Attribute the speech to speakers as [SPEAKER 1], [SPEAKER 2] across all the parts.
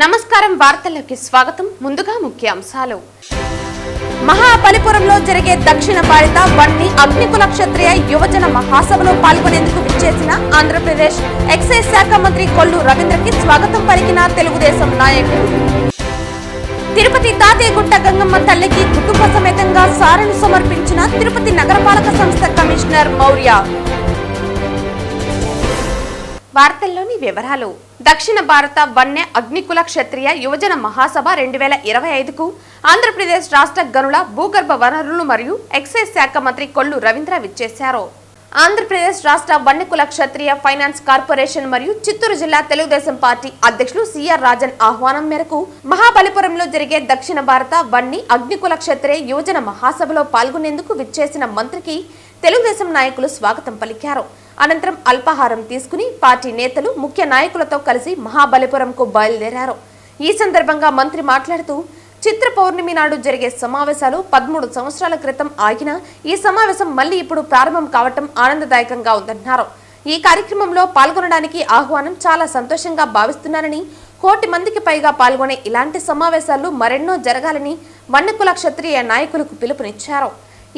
[SPEAKER 1] నమస్కారం వార్తల్లోకి స్వాగతం. ముందుగా ముఖ్యాంశాలు. మహాబలిపురంలో జరిగే దక్షిణ భారత వన్ని అగ్నికుల క్షత్రియ యువజన మహాసభలో పాల్గొనేందుకు విచ్చేసిన ఆంధ్రప్రదేశ్ ఎక్సైజ్ శాఖ మంత్రి కొల్లు రవీంద్రకి స్వాగతం పలికిన తెలుగుదేశం నాయకులు. తిరుపతి తాతయ్యగుట్ట గంగమ్మ తల్లికి కుటుంబ సమేతంగా సారెను సమర్పించిన తిరుపతి నగరపాలక సంస్థ కమిషనర్ మౌర్య. వార్తల్లోని వివరాలు. దక్షిణ భారత వన్య అగ్నికుల క్షత్రియ యువజన మహాసభ 2025కు ఆంధ్రప్రదేశ్ రాష్ట్ర గనుల భూగర్భ వనరులు మరియు ఎక్సైజ్ శాఖ మంత్రి కొల్లు రవీంద్ర విచ్చేశారు. ఆంధ్రప్రదేశ్ రాష్ట్ర వన్యకుల క్షత్రియ ఫైనాన్స్ కార్పొరేషన్ మరియు చిత్తూరు జిల్లా తెలుగుదేశం పార్టీ అధ్యక్షులు సిఆర్ రాజన్ ఆహ్వానం మేరకు మహాబలిపురంలో జరిగే దక్షిణ భారత వన్ని అగ్నికుల క్షత్రియ యువజన మహాసభలో పాల్గొనేందుకు విచ్చేసిన మంత్రికి తెలుగుదేశం నాయకులు స్వాగతం పలికారు. అనంతరం అల్పాహారం తీసుకుని పార్టీ నేతలు ముఖ్య నాయకులతో కలిసి మహాబలిపురంకు బయలుదేరారు. ఈ సందర్భంగా మంత్రి మాట్లాడుతూ చిత్ర పౌర్ణమి నాడు జరిగే సమావేశాలు 13 సంవత్సరాల క్రితం ఆగిన ఈ సమావేశం మళ్లీ ఇప్పుడు ప్రారంభం కావటం ఆనందదాయకంగా ఉందన్నారు. ఈ కార్యక్రమంలో పాల్గొనడానికి ఆహ్వానం చాలా సంతోషంగా భావిస్తున్నానని, 1 కోటి మందికి పైగా పాల్గొనే ఇలాంటి సమావేశాలు మరెన్నో జరగాలని వన్యకుల క్షత్రియ నాయకులకు పిలుపునిచ్చారు.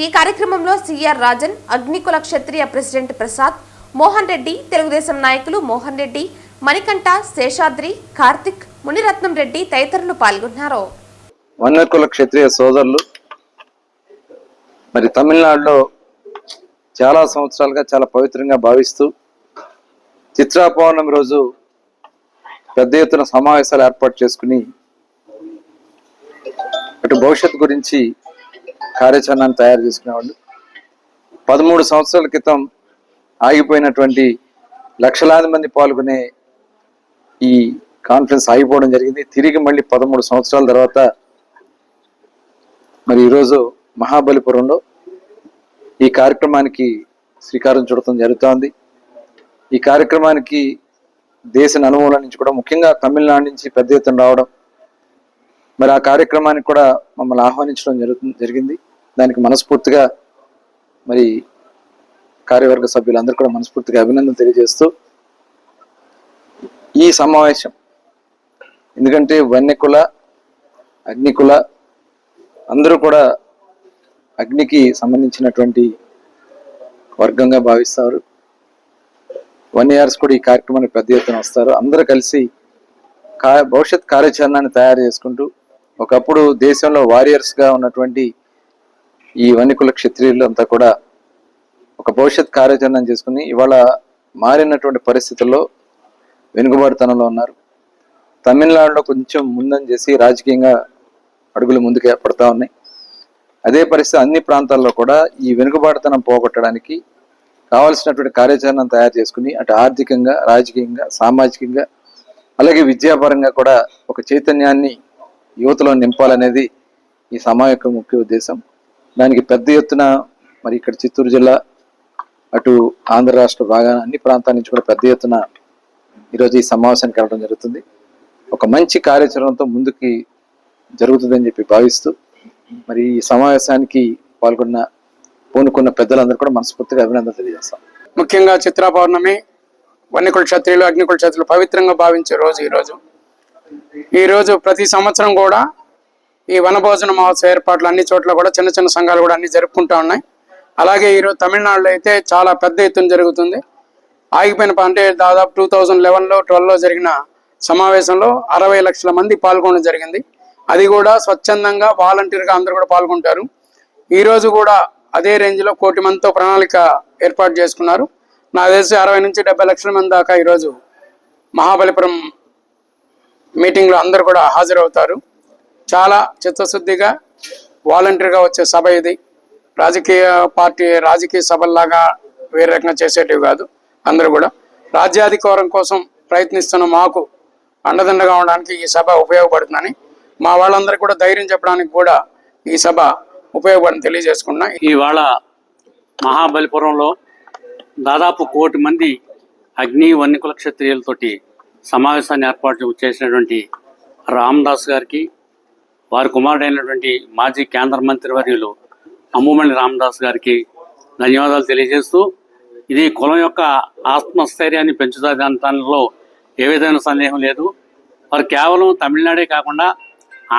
[SPEAKER 1] ఈ కార్యక్రమంలో సిఆర్ రాజన్, అగ్నికుల క్షత్రియ ప్రెసిడెంట్ ప్రసాద్, మోహన్ రెడ్డి, తెలుగుదేశం నాయకులు మోహన్ రెడ్డి, మణికంఠ, శేషాద్రి, కార్తిక్, మునిరత్నం రెడ్డి తదితరులు పాల్గొన్నారు.
[SPEAKER 2] వన్యకుల క్షత్రియ సోదరులు మరి తమిళనాడులో చాలా సంవత్సరాలుగా చాలా పవిత్రంగా భావిస్తూ చిత్రా పౌర్ణమి రోజు పెద్ద ఎత్తున సమావేశాలు ఏర్పాటు చేసుకుని అటు భవిష్యత్తు గురించి కార్యాచరణను తయారు చేసుకునేవాళ్ళు. 13 సంవత్సరాల క్రితం ఆగిపోయినటువంటి లక్షలాది మంది పాల్గొనే ఈ కాన్ఫరెన్స్ ఆగిపోవడం జరిగింది. తిరిగి మళ్ళీ 13 సంవత్సరాల తర్వాత మరి ఈరోజు మహాబలిపురంలో ఈ కార్యక్రమానికి శ్రీకారం చుడటం జరుగుతోంది. ఈ కార్యక్రమానికి దేశ నలుమూల నుంచి కూడా, ముఖ్యంగా తమిళనాడు నుంచి పెద్ద ఎత్తున రావడం, మరి ఆ కార్యక్రమానికి కూడా మమ్మల్ని ఆహ్వానించడం జరిగింది. దానికి మనస్ఫూర్తిగా మరి కార్యవర్గ సభ్యులందరూ కూడా మనస్ఫూర్తిగా అభినందన తెలియజేస్తూ ఈ సమావేశం, ఎందుకంటే వన్యకుల అగ్నికుల అందరూ కూడా అగ్నికి సంబంధించినటువంటి వర్గంగా భావిస్తారు. వన్యర్స్ కూడా ఈ కార్యక్రమానికి పెద్ద ఎత్తున వస్తారు. అందరూ కలిసి భవిష్యత్ కార్యాచరణని తయారు చేసుకుంటూ, ఒకప్పుడు దేశంలో వారియర్స్గా ఉన్నటువంటి ఈ వన్యకుల క్షత్రియులు అంతా కూడా ఒక భవిష్యత్ కార్యాచరణ చేసుకుని ఇవాళ మారినటువంటి పరిస్థితుల్లో వెనుకబాటుతనంలో ఉన్నారు. తమిళనాడులో కొంచెం ముందని చేసి రాజకీయంగా అడుగులు ముందుకు పడతా ఉన్నాయి. అదే పరిస్థితి అన్ని ప్రాంతాల్లో కూడా ఈ వెనుకబాటుతనం పోగొట్టడానికి కావాల్సినటువంటి కార్యాచరణను తయారు చేసుకుని అటు ఆర్థికంగా, రాజకీయంగా, సామాజికంగా, అలాగే విద్యాపరంగా కూడా ఒక చైతన్యాన్ని యువతలో నింపాలనేది ఈ సమావేశం ముఖ్య ఉద్దేశం. దానికి పెద్ద ఎత్తున మరి ఇక్కడ చిత్తూరు జిల్లా, అటు ఆంధ్ర రాష్ట్ర భాగాన అన్ని ప్రాంతాల నుంచి కూడా పెద్ద ఎత్తున ఈరోజు ఈ సమావేశానికి వెళ్ళడం జరుగుతుంది. ఒక మంచి కార్యాచరణతో ముందుకి జరుగుతుందని చెప్పి భావిస్తూ మరి ఈ సమావేశానికి పూనుకున్న పెద్దలందరూ కూడా మనస్ఫూర్తిగా అభినందనలు తెలియజేస్తాం.
[SPEAKER 3] ముఖ్యంగా చిత్రా పౌర్ణమి వన్యకుల క్షత్రియులు, అగ్నికుల క్షత్రియులు పవిత్రంగా భావించే రోజు ఈరోజు ప్రతి సంవత్సరం కూడా ఈ వనభోజన మహోత్సవ ఏర్పాట్లు అన్ని చోట్ల కూడా చిన్న చిన్న సంఘాలు కూడా అన్ని జరుపుకుంటూ ఉన్నాయి. అలాగే ఈరోజు తమిళనాడులో అయితే చాలా పెద్ద ఎత్తున జరుగుతుంది. ఆగిపోయిన అంటే దాదాపు 2011లో 12లో జరిగిన సమావేశంలో 60 లక్షల మంది పాల్గొనడం జరిగింది. అది కూడా స్వచ్ఛందంగా వాలంటీర్గా అందరూ కూడా పాల్గొంటారు. ఈరోజు కూడా అదే రేంజ్లో 1 కోటి మందితో ప్రణాళిక ఏర్పాటు చేసుకున్నారు. నాకు తెలిసి 60 నుంచి 70 లక్షల మంది దాకా ఈరోజు మహాబలిపురం మీటింగ్లో అందరూ కూడా హాజరవుతారు. చాలా చిత్తశుద్ధిగా వాలంటీర్గా వచ్చే సభ ఇది. రాజకీయ సభల్లాగా వేరే రకంగా చేసేటివి కాదు. అందరూ కూడా రాజ్యాధికారం కోసం ప్రయత్నిస్తున్న మాకు అండదండగా ఉండడానికి ఈ సభ ఉపయోగపడుతుందని, మా వాళ్ళందరికీ కూడా ధైర్యం చెప్పడానికి కూడా ఈ సభ ఉపయోగపడుతుంది తెలియజేసుకున్నా.
[SPEAKER 4] ఇవాళ మహాబలిపురంలో దాదాపు 1 కోటి మంది అగ్ని వన్యకుల క్షత్రియులతోటి సమావేశాన్ని ఏర్పాటు చేసినటువంటి రామదాస్ గారికి, వారి కుమారుడైనటువంటి మాజీ కేంద్ర మంత్రివర్యులు అమ్ముమణి రామదాస్ గారికి ధన్యవాదాలు తెలియజేస్తూ, ఇది కులం యొక్క ఆత్మస్థైర్యాన్ని పెంచుతుంది దానిలో ఏ విధమైన సందేహం లేదు. వారు కేవలం తమిళనాడే కాకుండా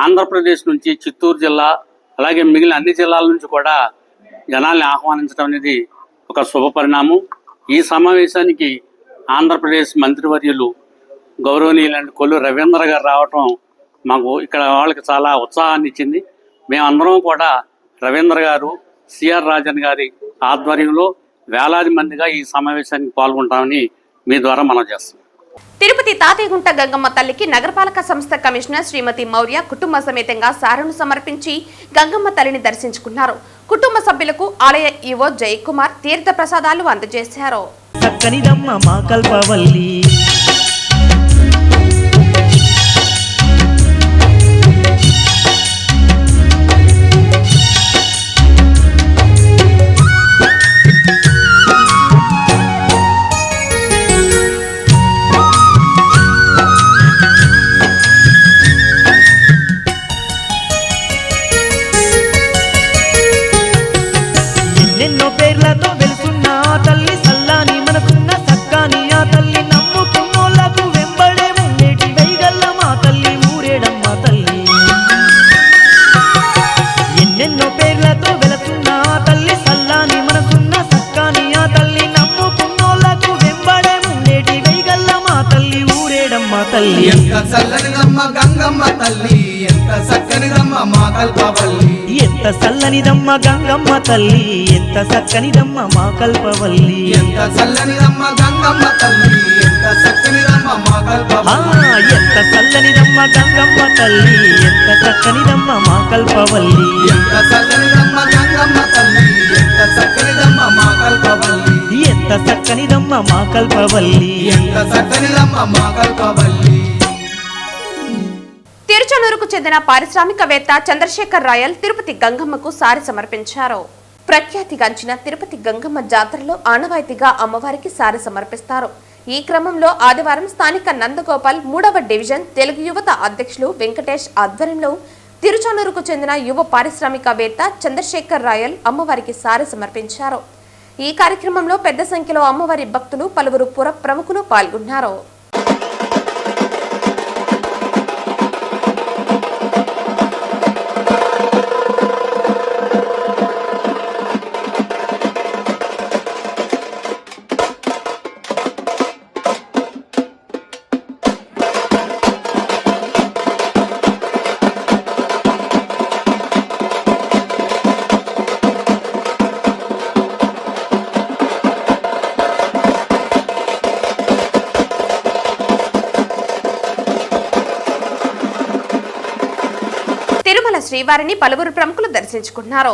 [SPEAKER 4] ఆంధ్రప్రదేశ్ నుంచి చిత్తూరు జిల్లా అలాగే మిగిలిన అన్ని జిల్లాల నుంచి కూడా జనాల్ని ఆహ్వానించడం అనేది ఒక శుభ పరిణామం. ఈ సమావేశానికి ఆంధ్రప్రదేశ్ మంత్రివర్యులు గౌరవనీయులైన కొల్లు రవీంద్ర గారు రావటం మాకు ఇక్కడ వాళ్ళకి చాలా ఉత్సాహాన్ని ఇచ్చింది. మేమందరం కూడా రవీంద్ర గారు, సిఆర్ రాజన్ గారి ఆధ్వర్యంలో వేలాది మందిగా ఈ సమావేశానికి పాల్గొంటామని మీ ద్వారా మనం చేస్తాం.
[SPEAKER 1] తిరుపతి తాతయ్యగుంట గంగమ్మ తల్లికి నగరపాలక సంస్థ కమిషనర్ శ్రీమతి మౌర్య కుటుంబ సమేతంగా సారెను సమర్పించి గంగమ్మ తల్లిని దర్శించుకున్నారు. కుటుంబ సభ్యులకు ఆలయ ఈవో జయకుమార్ తీర్థ ప్రసాదాలు అందజేశారు.
[SPEAKER 5] ఎంత చల్లనిదమ్మ గంగమ్మ తల్లి, ఎంత చక్కనిదమ్మ మా కల్పవల్లి.
[SPEAKER 6] ఎంత చల్లనిదమ్మ గంగమ్మ తల్లి, ఎంత చక్కనిదమ్మ మా కల్పవల్లి.
[SPEAKER 5] ఎంత చల్లనిదమ్మ గంగమ్మ తల్లి, ఎంత చక్కనిదమ్మ మా కల్పవల్లి.
[SPEAKER 6] ఎంత చల్లనిదమ్మ గంగమ్మ తల్లి, ఎంత చక్కనిదమ్మ మా కల్పవల్లి.
[SPEAKER 5] ఎంత చల్లనిదమ్మ గంగమ్మ తల్లి, ఎంత చక్కనిదమ్మ మా కల్పవల్లి.
[SPEAKER 6] ఎంత చక్కనిదమ్మ మా కల్పవల్లి.
[SPEAKER 5] ఎంత చక్కనిదమ్మ మా కల్పవల్లి.
[SPEAKER 1] తిరుచనూరుకు చెందిన పారిశ్రామికవేత్త చంద్రశేఖర్ రాయల్ తిరుపతి గంగమ్మకు సారి సమర్పించారు. ప్రఖ్యాతిగాంచిన తిరుపతి గంగమ్మ జాతరలో ఆనవాయితీగా అమ్మవారికి సారి సమర్పిస్తారు. ఈ క్రమంలో ఆదివారం స్థానిక నందగోపాల్ 3వ డివిజన్ తెలుగు యువత అధ్యక్షులు వెంకటేష్ ఆధ్వర్యంలో తిరుచనూరుకు చెందిన యువ పారిశ్రామికవేత్త చంద్రశేఖర్ రాయల్ అమ్మవారికి సారి సమర్పించారు. ఈ కార్యక్రమంలో పెద్ద సంఖ్యలో అమ్మవారి భక్తులు, పలువురు పుర ప్రముఖులు పాల్గొన్నారు. తిరుమల శ్రీవారిని పలువురు ప్రముఖులు దర్శించుకున్నారు.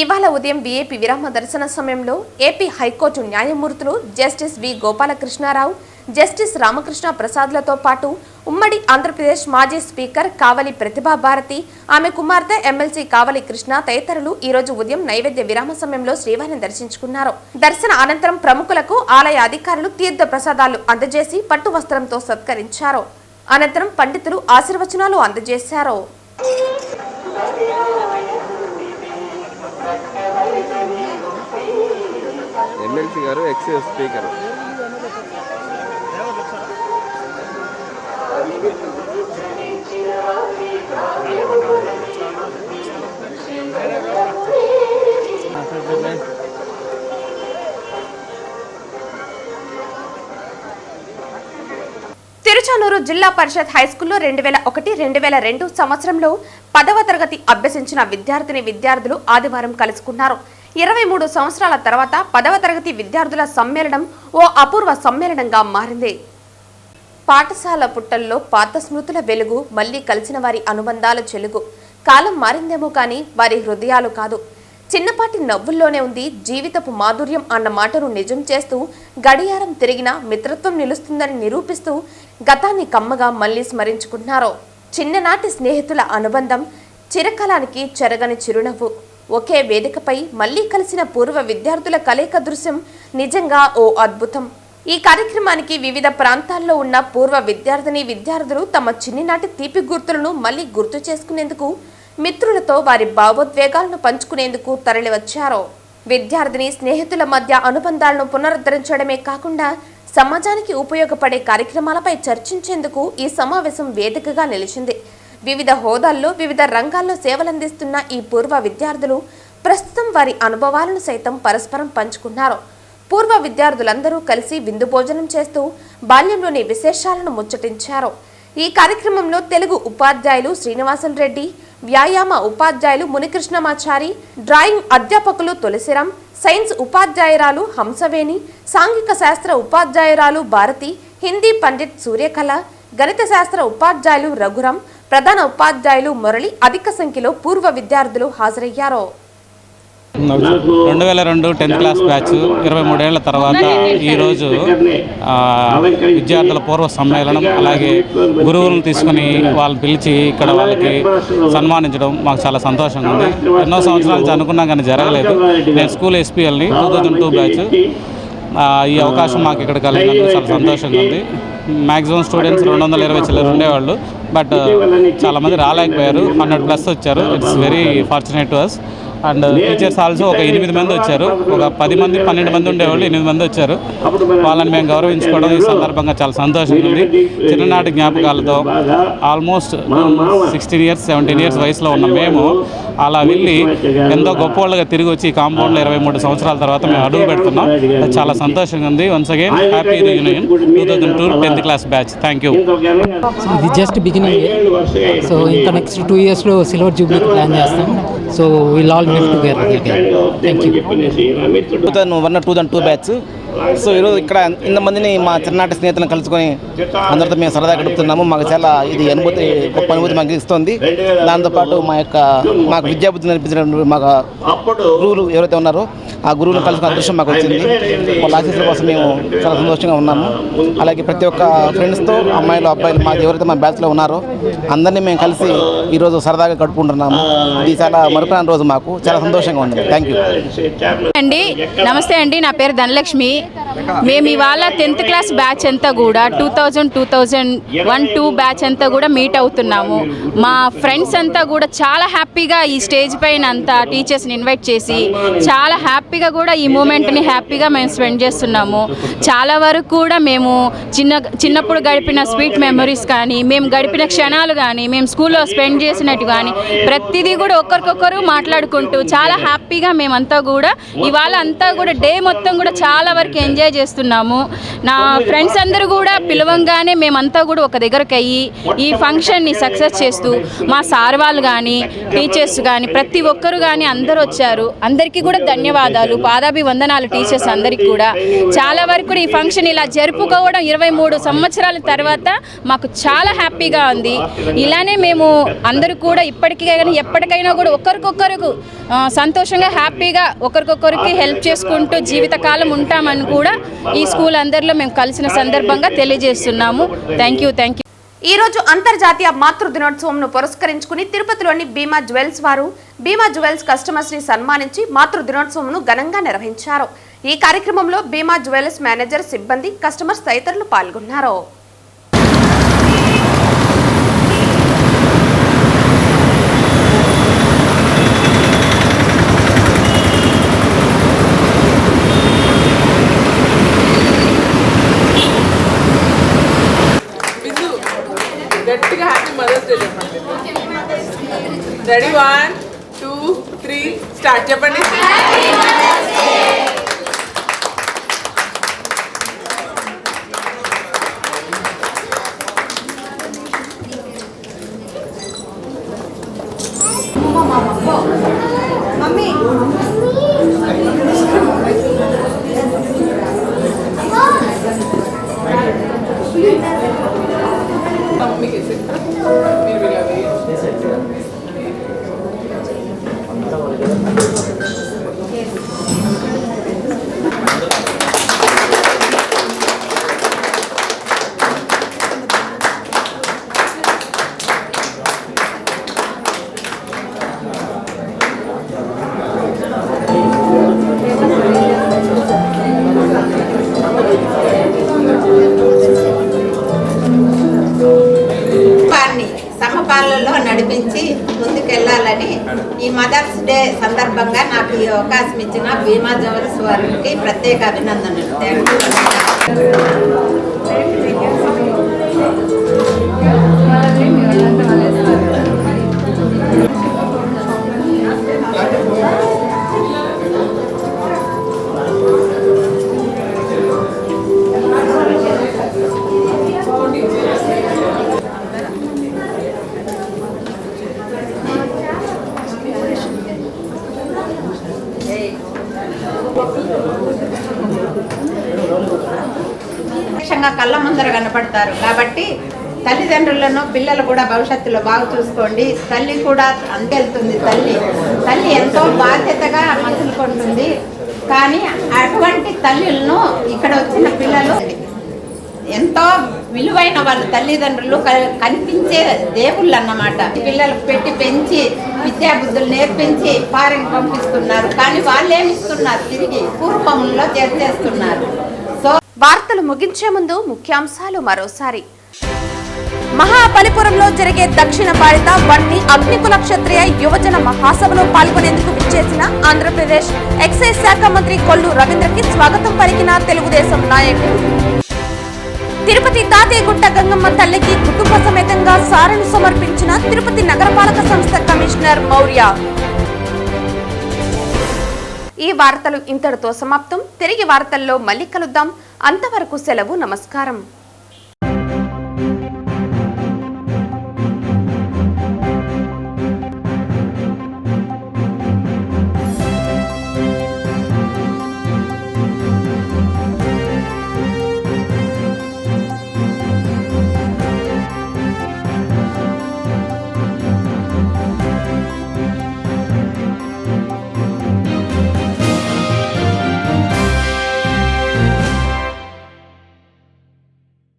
[SPEAKER 1] ఇవాళ ఉదయం వీఐపీ విరామ దర్శన సమయంలో ఏపీ హైకోర్టు న్యాయమూర్తులు జస్టిస్ వి గోపాలకృష్ణారావు, జస్టిస్ రామకృష్ణ ప్రసాద్లతో పాటు ఉమ్మడి ఆంధ్రప్రదేశ్ మాజీ స్పీకర్ కావలి ప్రతిభా భారతి, ఆమె కుమార్తె ఎమ్మెల్సీ కావలి కృష్ణ తదితరులు ఈ రోజు ఉదయం నైవేద్య విరామ సమయంలో శ్రీవారిని దర్శించుకున్నారు. దర్శన అనంతరం ప్రముఖులకు ఆలయ అధికారులు తీర్థ ప్రసాదాలు అందజేసి పట్టు వస్త్రంతో సత్కరించారు. అనంతరం పండితులు ఆశీర్వచనాలు అందజేశారు.
[SPEAKER 7] ఎమ్మెల్సీ గారు ఎక్స్ స్పీకర్
[SPEAKER 1] తిరుచానూరు జిల్లా పరిషత్ హైస్కూల్లో 2001-2002 సంవత్సరంలో 10వ తరగతి అభ్యసించిన విద్యార్థులు ఆదివారం కలుసుకున్నారు. 23 సంవత్సరాల తర్వాత 10వ తరగతి విద్యార్థుల సమ్మేళనం ఓ అపూర్వ సమ్మేళనంగా మారింది. పాఠశాల పుట్టల్లో పాత స్మృతుల వెలుగు, మళ్లీ కలిసిన వారి అనుబంధాల చెలుగు. కాలం మారిందేమో కానీ వారి హృదయాలు కాదు. చిన్నపాటి నవ్వుల్లోనే ఉంది జీవితపు మాధుర్యం అన్న మాటను నిజం చేస్తూ, గడియారం తిరిగినా మిత్రత్వం నిలుస్తుందని నిరూపిస్తూ గతాన్ని కమ్మగా మళ్లీ స్మరించుకున్నారు. చిన్ననాటి స్నేహితుల అనుబంధం, చిరకాలానికి చెరగని చిరునవ్వు, ఒకే వేదికపై మళ్లీ కలిసిన పూర్వ విద్యార్థుల కలయిక దృశ్యం నిజంగా ఓ అద్భుతం. ఈ కార్యక్రమానికి వివిధ ప్రాంతాల్లో ఉన్న పూర్వ విద్యార్థులు తమ చిన్ననాటి తీపి గుర్తులను మళ్లీ గుర్తు చేసుకునేందుకు, మిత్రులతో వారి భావోద్వేగాలను పంచుకునేందుకు తరలివచ్చారు. విద్యార్థిని స్నేహితుల మధ్య అనుబంధాలను పునరుద్ధరించడమే కాకుండా సమాజానికి ఉపయోగపడే కార్యక్రమాలపై చర్చించేందుకు ఈ సమావేశం వేదికగా నిలిచింది. వివిధ హోదాల్లో వివిధ రంగాల్లో సేవలందిస్తున్న ఈ పూర్వ విద్యార్థులు ప్రస్తుతం వారి అనుభవాలను సైతం పరస్పరం పంచుకున్నారు. పూర్వ విద్యార్థులందరూ కలిసి విందు భోజనం చేస్తూ బాల్యంలోని విశేషాలను ముచ్చటించారు. ఈ కార్యక్రమంలో తెలుగు ఉపాధ్యాయులు శ్రీనివాసులు రెడ్డి, వ్యాయామ ఉపాధ్యాయులు మునికృష్ణమాచారి, డ్రాయింగ్ అధ్యాపకులు తులసిరాం, సైన్స్ ఉపాధ్యాయురాలు హంసవేణి, సాంఘిక శాస్త్ర ఉపాధ్యాయురాలు భారతి, హిందీ పండిట్ సూర్యకళ, గణిత శాస్త్ర ఉపాధ్యాయులు రఘురాం, ప్రధాన ఉపాధ్యాయులు మురళి అధిక సంఖ్యలో పూర్వ విద్యార్థులు హాజరయ్యారు.
[SPEAKER 8] 2002 10th క్లాస్ బ్యాచ్ 23 ఏళ్ల తర్వాత ఈరోజు విద్యార్థుల పూర్వ సమ్మేళనం, అలాగే గురువులను తీసుకుని వాళ్ళని పిలిచి ఇక్కడ వాళ్ళకి సన్మానించడం మాకు చాలా సంతోషంగా ఉంది. ఎన్నో సంవత్సరాల నుంచి అనుకున్నా కానీ జరగలేదు. నేను స్కూల్ ఎస్పీఎల్ని 2002 బ్యాచ్. ఈ అవకాశం మాకు ఇక్కడ కలిగినందుకు చాలా సంతోషంగా ఉంది. మ్యాక్సిమం స్టూడెంట్స్ 220 చిల్లర ఉండేవాళ్ళు, బట్ చాలామంది రాలేకపోయారు. 100+ వచ్చారు. It's very fortunate to us. And teachers also ఒక 8 మంది వచ్చారు. ఒక 10 మంది 12 మంది ఉండేవాళ్ళు, 8 మంది వచ్చారు. వాళ్ళని మేము గౌరవించుకోవడం ఈ సందర్భంగా చాలా సంతోషంగా ఉంది. చిన్ననాటి జ్ఞాపకాలతో ఆల్మోస్ట్ 16 years 17 years వయసులో ఉన్న మేము అలా వెళ్ళి ఎంతో గొప్పవాళ్ళుగా తిరిగి వచ్చి కాంపౌండ్లో 23 సంవత్సరాల తర్వాత మేము అడుగు పెడుతున్నాం. చాలా సంతోషంగా ఉంది. Once again happy reunion 2002 10th class batch. Thank you.
[SPEAKER 9] ఇది జస్ట్ బిగినింగ్. సో ఇంకా నెక్స్ట్ 2 yearsలో సిల్వర్ జూబ్లీకి ప్లాన్ చేస్తాం. So will all meet together again. Thank you.
[SPEAKER 10] 2001-2002 batch. So ఈరోజు ఇక్కడ ఇంతమందిని మా చిన్ననాటి స్నేహితులను కలుసుకొని అందరితో మేము సరదా గడుపుతున్నాము. మాకు చాలా ఇది గొప్ప అనుభూతి మాకు ఇస్తుంది. దాంతోపాటు మాకు విద్యాబుద్ధి నేర్పించిన మాకు గురువులు ఎవరైతే ఉన్నారో ఆ గురువులను కలుసుకునే అదృష్టం మాకు వచ్చింది. వాళ్ళ ఆశీస్సుల కోసం మేము చాలా సంతోషంగా ఉన్నాము. అలాగే ప్రతి ఒక్క ఫ్రెండ్స్తో, అమ్మాయిలు అబ్బాయిలు మాకు ఎవరైతే మా బ్యాచ్లో ఉన్నారో అందరినీ మేము కలిసి ఈరోజు సరదాగా గడుపుకుంటున్నాము. ఇది చాలా మరుపురాని రోజు, మాకు చాలా సంతోషంగా ఉంది. థ్యాంక్ యూ
[SPEAKER 11] అండి. నమస్తే అండి, నా పేరు ధనలక్ష్మి. మేము ఇవాళ 10th క్లాస్ బ్యాచ్ అంతా కూడా 2001-2 బ్యాచ్ అంతా కూడా మీట్ అవుతున్నాము. మా ఫ్రెండ్స్ అంతా కూడా చాలా హ్యాపీగా ఈ స్టేజ్ పైన అంతా టీచర్స్ని ఇన్వైట్ చేసి చాలా హ్యాపీగా కూడా ఈ మూమెంట్ని హ్యాపీగా మేము స్పెండ్ చేస్తున్నాము. చాలా వరకు కూడా మేము చిన్నప్పుడు గడిపిన స్వీట్ మెమరీస్ కానీ, మేము గడిపిన క్షణాలు కానీ, మేము స్కూల్లో స్పెండ్ చేసినట్టు కానీ ప్రతిదీ కూడా ఒకరికొకరు మాట్లాడుకుంటూ చాలా హ్యాపీగా మేమంతా కూడా ఇవాళ అంతా కూడా డే మొత్తం కూడా చాలా వరకు ఎంజాయ్ చేస్తున్నాము. నా ఫ్రెండ్స్ అందరూ కూడా పిలవంగానే మేమంతా కూడా ఒక దగ్గరకు అయ్యి ఈ ఫంక్షన్ని సక్సెస్ చేస్తూ మా సార్ వాళ్ళు కానీ, టీచర్స్ కానీ, ప్రతి ఒక్కరు కానీ అందరూ వచ్చారు. అందరికీ కూడా ధన్యవాదాలు, పాదాభివందనాలు టీచర్స్ అందరికీ కూడా. చాలా వరకు ఈ ఫంక్షన్ ఇలా జరుపుకోవడం 23 సంవత్సరాల తర్వాత మాకు చాలా హ్యాపీగా ఉంది. ఇలానే మేము అందరూ కూడా ఎప్పటికైనా కూడా ఒకరికొకరికి సంతోషంగా హ్యాపీగా ఒకరికొకరికి హెల్ప్ చేసుకుంటూ జీవితకాలం ఉంటామని కూడా ఈ స్కూల్ అందరిలో మేము కలిసిన సందర్భంగా తెలియజేస్తున్నాము. Thank you.
[SPEAKER 1] ఈ రోజు అంతర్జాతీయ మాతృ దినోత్సవంను పురస్కరించుకుని తిరుపతిలోని భీమా జ్యువెల్స్ వారు భీమా జ్యువెల్స్ కస్టమర్స్ ని సన్మానించి మాతృ దినోత్సవంను ఘనంగా నిర్వహించారు. ఈ కార్యక్రమంలో భీమా జ్యువెల్స్ మేనేజర్, సిబ్బంది, కస్టమర్స్ తదితరులు పాల్గొన్నారు.
[SPEAKER 12] గట్టిగా హ్యాపీ మదర్స్ డే చెప్పండి. రెడీ 1 2 3 స్టార్ట్ చెప్పండి. మమ్మీ
[SPEAKER 13] సమపాలలో నడిపించి ముందుకెళ్ళాలని ఈ మదర్స్ డే సందర్భంగా నాకు ఈ అవకాశం ఇచ్చిన భీమా జ్యువెలర్స్ వారికి ప్రత్యేక అభినందనలు. థ్యాంక్ కళ్ళ ముందర కనపడతారు కాబట్టి తల్లిదండ్రులను పిల్లలు కూడా భవిష్యత్తులో బాగా చూసుకోండి. తల్లి కూడా అంతెళ్తుంది. తల్లి ఎంతో బాధ్యతగా మసులుకుంటుంది. కానీ అటువంటి తల్లులను ఇక్కడ వచ్చిన పిల్లలు ఎంతో విలువైన వాళ్ళ తల్లిదండ్రులు కనిపించే దేవుళ్ళు అన్నమాట. పిల్లలకు పెట్టి పెంచి విద్యాబుద్ధులు నేర్పించి ఫారెన్ పంపిస్తున్నారు. కానీ వాళ్ళు ఏమిస్తున్నారు? తిరిగి పూర్వములో చేర్చేస్తున్నారు.
[SPEAKER 1] వార్తలు ముగించే ముందు ముఖ్యాంశాలు మరోసారి. మహాబలిపురంలో జరిగే దక్షిణ భారత వన్ని అగ్నికుల క్షత్రియ యువజన మహాసభలో పాల్గొనేందుకు విచ్చేసిన ఆంధ్రప్రదేశ్ ఎక్సైజ్ శాఖ మంత్రి కొల్లు రవీంద్రకి స్వాగతం పలికిన తెలుగుదేశం నాయకులు. తిరుపతి తాతయ్యగుట్ట గంగమ్మ తల్లికి కుటుంబ సమేతంగా సారెను సమర్పించిన తిరుపతి నగరపాలక సంస్థ కమిషనర్ మౌర్య. ఈ వార్తలు ఇంతటితో సమాప్తం. తిరిగి వార్తల్లో మళ్ళీ కలుద్దాం. అంతవరకు సెలవు. నమస్కారం.